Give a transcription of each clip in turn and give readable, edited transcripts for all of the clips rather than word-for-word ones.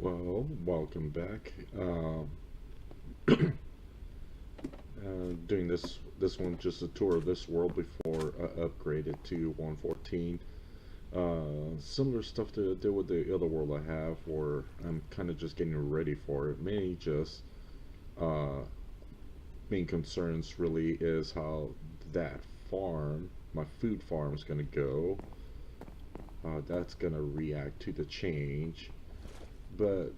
Well, welcome back. Doing this one just a tour of this world before I upgraded to 114. Similar stuff to do with the other world I have, where I'm kind of just getting ready for it. Mainly just uh, main concerns really is how that farm, my food farm, is gonna go. That's gonna react to the change, but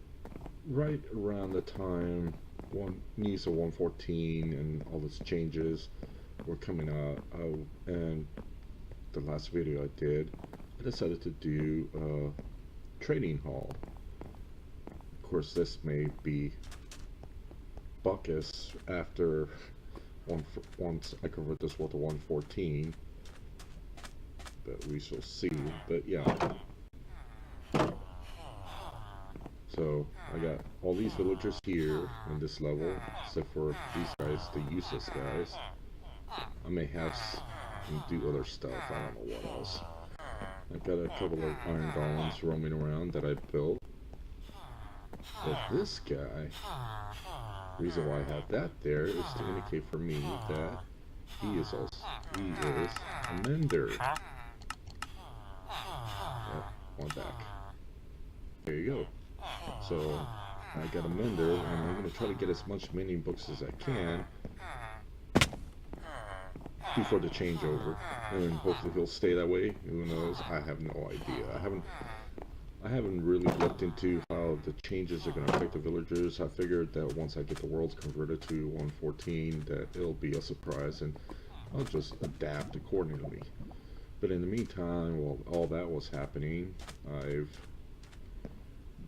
right around the time one NISA 114 and all these changes were coming out, and the last video I did, I decided to do a trading hall. Of course, this may be Buckus after once I convert this world to 114, but we shall see. But yeah, so I got all these villagers here in this level, except for these guys, the useless guys. I may have do other stuff. I don't know what else. I got a couple of iron golems roaming around that I built. But this guy, reason why I have that there is to indicate for me that he is a mender. Oh, one back. There you go. So I got a mender, and I'm going to try to get as much mending books as I can before the changeover, and hopefully he'll stay that way. Who knows? I have no idea. I haven't really looked into how the changes are going to affect the villagers. I figured that once I get the worlds converted to 114, that it'll be a surprise, and I'll just adapt accordingly. But in the meantime, while all that was happening, I've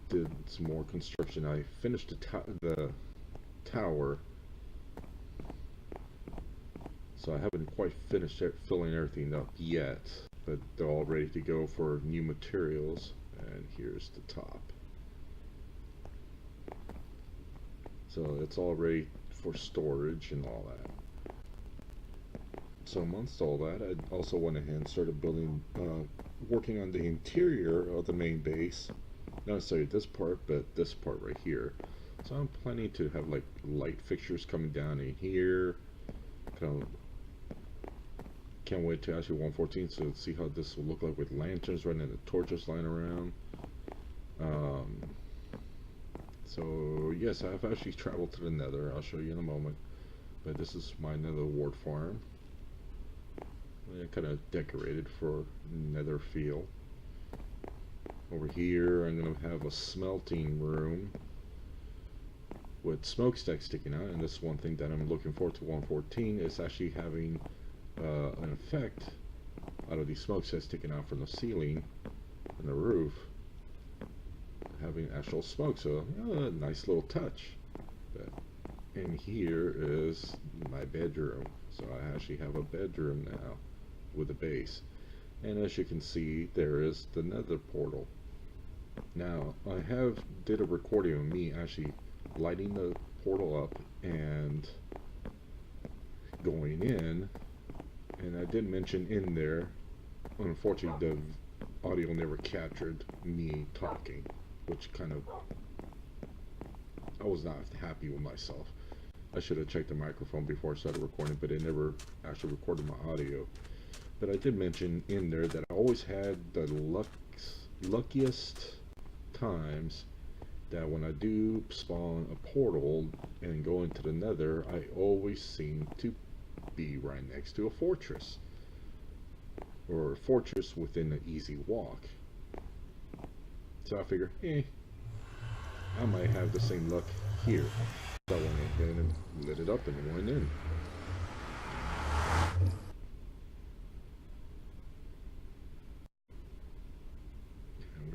did some more construction. I finished the tower, so I haven't quite finished filling everything up yet, but they're all ready to go for new materials. And here's the top. So it's all ready for storage and all that. So amongst all that, I also went ahead and started building, working on the interior of the main base. Not necessarily this part, but this part right here. So I'm planning to have like light fixtures coming down in here. Kind of can't wait to actually 114 so see how this will look like with lanterns running and the torches lying around. So yes, I've actually traveled to the Nether. I'll show you in a moment. But this is my Nether ward farm. I kind of decorated for Nether feel. Over here, I'm going to have a smelting room with smokestacks sticking out. And this one thing that I'm looking forward to 114 is actually having an effect out of these smokestacks sticking out from the ceiling and the roof, having actual smoke. So a nice little touch. But in here is my bedroom. So I actually have a bedroom now with a base. And as you can see, there is the Nether portal. Now, I have did a recording of me actually lighting the portal up and going in, and I did mention in there, unfortunately the audio never captured me talking, which kind of, I was not happy with myself. I should have checked the microphone before I started recording, but it never actually recorded my audio. But I did mention in there that I always had the luckiest times that when I do spawn a portal and go into the Nether, I always seem to be right next to a fortress, or a fortress within an easy walk. So I figure, I might have the same luck here. So I went ahead and lit it up and went in.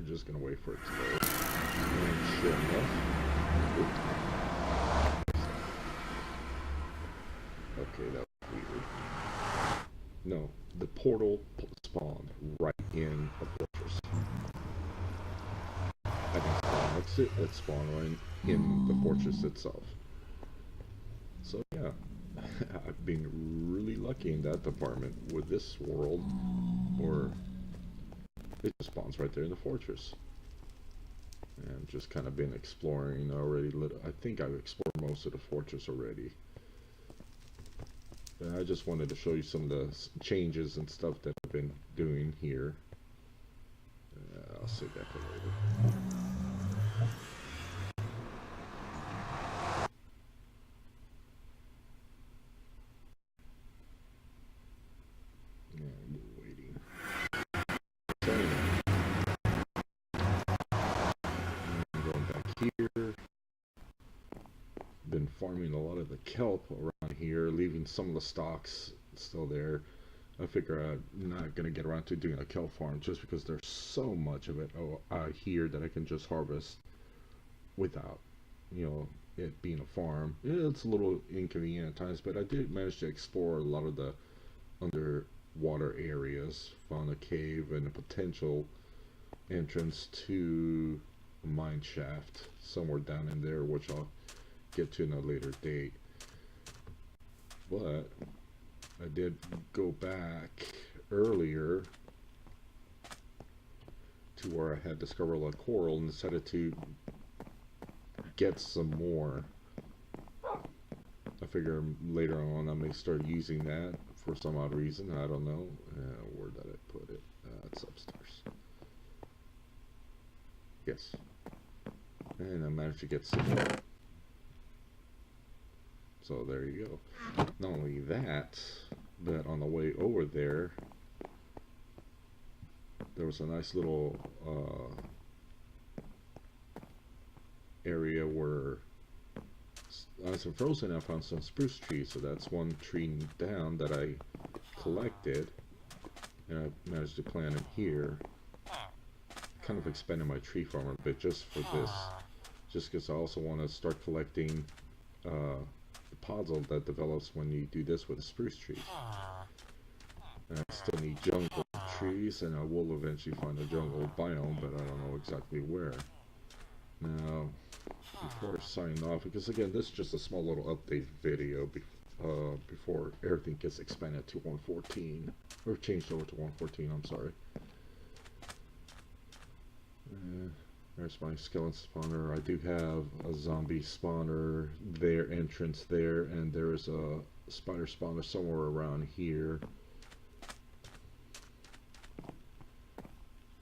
Just gonna wait for it to load. And sure enough, okay, that was weird. No, the portal spawned right in a fortress. I didn't spawn next to it, it spawned right in the fortress itself. So yeah, I've been really lucky in that department with this world, or it just spawns right there in the fortress. and just kind of been exploring already. I think I've explored most of the fortress already. And I just wanted to show you some of the changes and stuff that I've been doing here. I'll save that for later. Yeah, we're waiting. So anyway, I'm going back here. Been farming a lot of the kelp around here, leaving some of the stalks still there. I figure I'm not going to get around to doing a kelp farm just because there's so much of it out here that I can just harvest without, you know, it being a farm. Yeah, it's a little inconvenient at times, but I did manage to explore a lot of the underwater areas, found a cave and a potential entrance to a mine shaft somewhere down in there, which I'll get to in a later date. But I did go back earlier to where I had discovered a lot of coral and decided to get some more. I figure later on I may start using that for some odd reason. I don't know. Where did I put it? It's upstairs. Yes. And I managed to get some more. So there you go. Not only that, but on the way over there, there was a nice little area where as I'm frozen, I found some spruce trees. So that's one tree down that I collected, and I managed to plant it here. Kind of expanded my tree farm a bit just for this, just because I also want to start collecting the podzol that develops when you do this with the spruce trees. And I still need jungle trees, and I will eventually find a jungle biome, but I don't know exactly where. Now, before I sign off, because again, this is just a small little update video before everything gets expanded to 1.14, or changed over to 1.14, I'm sorry. There's my skeleton spawner. I do have a zombie spawner there, entrance there, and there's a spider spawner somewhere around here.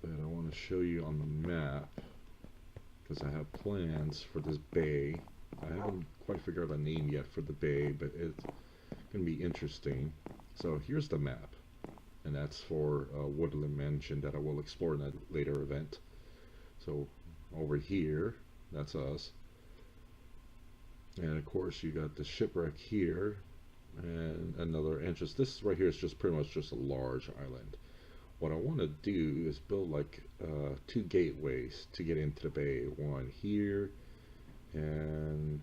But I want to show you on the map, because I have plans for this bay. I haven't quite figured out a name yet for the bay, but it's going to be interesting. So here's the map, and that's for Woodland Mansion that I will explore in a later event. So over here, that's us. And of course you got the shipwreck here, and another entrance. This right here is just pretty much just a large island. What I want to do is build like 2 gateways to get into the bay. One here and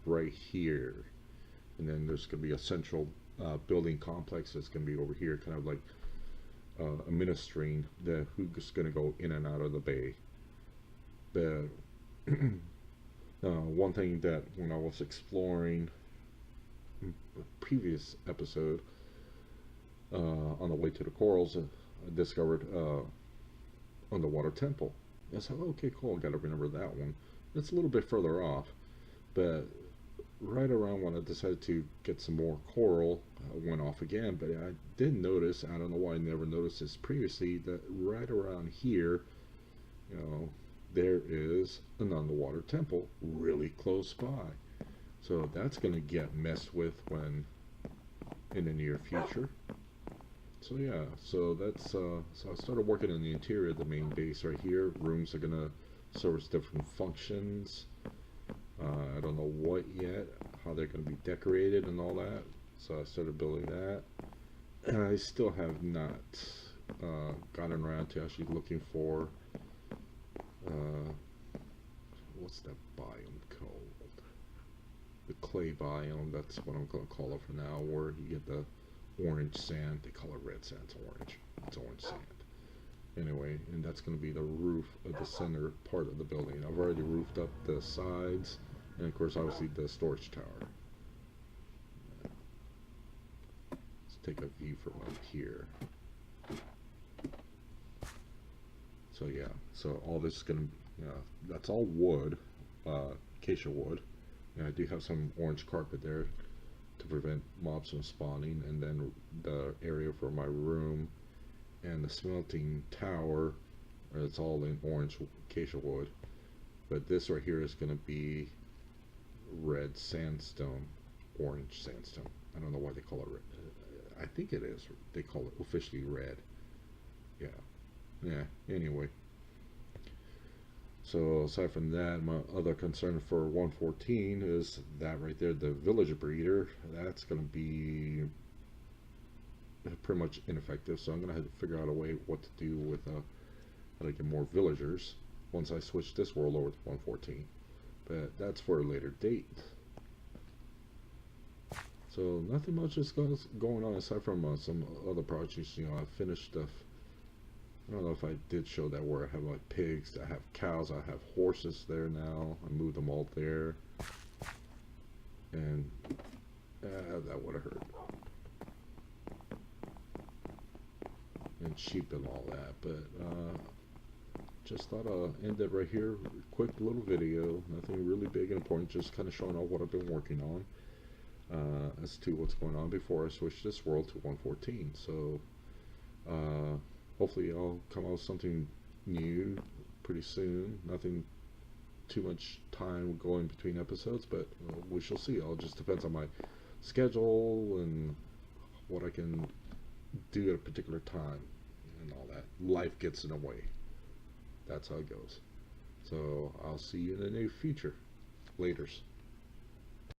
right here, and then there's going to be a central building complex that's going to be over here, kind of like administering who's going to go in and out of the bay. But one thing that when I was exploring a previous episode on the way to the corals, I discovered underwater temple. I said, okay, cool, I gotta remember that one. It's a little bit further off, but right around when I decided to get some more coral, I went off again. But I did notice, I don't know why I never noticed this previously, that right around here, you know, there is an underwater temple really close by. So that's going to get messed with when in the near future. So yeah, so that's so I started working on the interior of the main base right here. Rooms are going to service different functions. I don't know what yet, how they're going to be decorated and all that. So I started building that. And I still have not gotten around to actually looking for what's that biome called? The clay biome. That's what I'm going to call it for now, where you get the orange sand. They call it red sand. It's orange. It's orange sand. Anyway, and that's going to be the roof of the center part of the building. I've already roofed up the sides, and of course obviously the storage tower. Let's take a view from up here. So yeah, so all this is gonna, that's all wood, acacia wood. And I do have some orange carpet there to prevent mobs from spawning, and then the area for my room and the smelting tower, it's all in orange acacia wood. But this right here is gonna be red sandstone, orange sandstone. I don't know why they call it red. I think it is. They call it officially red. Yeah. Yeah. Anyway. So aside from that, my other concern for 114 is that right there, the village breeder. That's going to be pretty much ineffective. So I'm going to have to figure out a way what to do with how to get more villagers once I switch this world over to 114. But that's for a later date. So nothing much is going on aside from some other projects. I finished stuff. I don't know if I did show that where I have like pigs, I have cows, I have horses there now. I moved them all there. And that would have hurt. And sheep and all that. But just thought I'll end it right here. Quick little video. Nothing really big and important. Just kind of showing off what I've been working on. As to what's going on before I switch this world to 114. So hopefully I'll come out with something new pretty soon. Nothing too much time going between episodes, but we shall see. It all just depends on my schedule and what I can do at a particular time and all that. Life gets in the way. That's how it goes. So I'll see you in the near future. Laters.